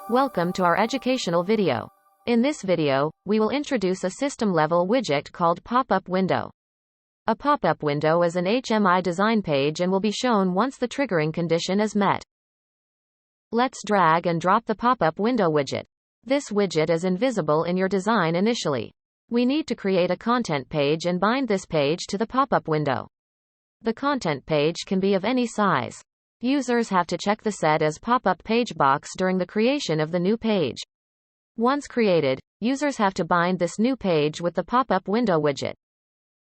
Welcome to our educational video. In this video, we will introduce a system-level widget called Popup Window. A pop-up window is an HMI design page and will be shown once the triggering condition is met. Let's drag and drop the pop-up window widget. This widget is invisible in your design initially. We need to create a content page and bind this page to the pop-up window. The content page can be of any size. Users have to check the Set as Pop-up Page box during the creation of the new page. Once created, users have to bind this new page with the pop-up window widget.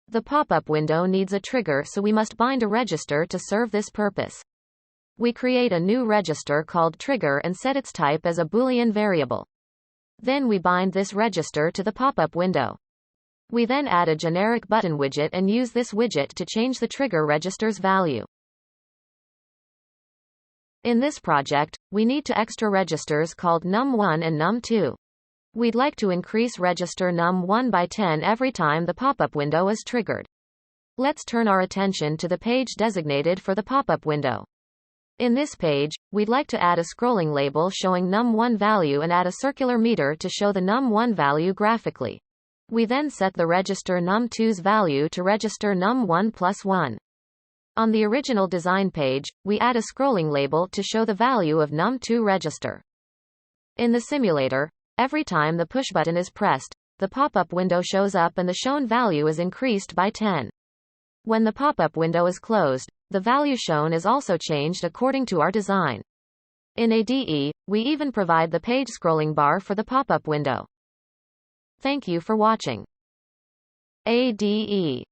The pop-up window needs a trigger, so we must bind a register to serve this purpose. We create a new register called trigger and set its type as a Boolean variable. Then we bind this register to the pop-up window. We then add a generic button widget and use this widget to change the trigger register's value. In this project, we need to extra registers called num1 and num2. We'd like to increase register num1 by 10 every time the pop-up window is triggered. Let's turn our attention to the page designated for the pop-up window. In this page, we'd like to add a scrolling label showing num1 value and add a circular meter to show the num1 value graphically. We then set the register num2's value to register num1 plus 1. On the original design page, we add a scrolling label to show the value of num2 register. In the simulator, every time the push button is pressed, the pop-up window shows up and the shown value is increased by 10. When the pop-up window is closed, the value shown is also changed according to our design. In ADE, we even provide the page scrolling bar for the pop-up window. Thank you for watching. ADE